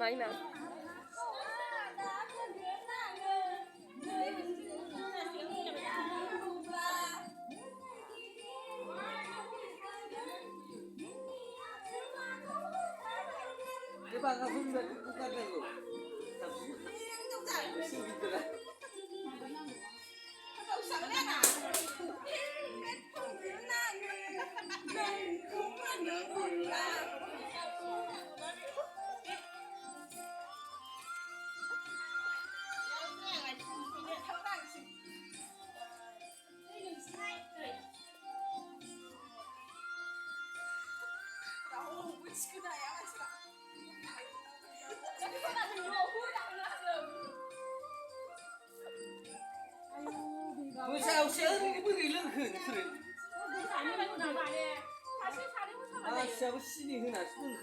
아니면. Bác không được cũng cần được rồi. Xin vịt rồi. 왜 sao sẽ cái bữa gì lưng khửn khửn. 아, 진짜 신이 흔하.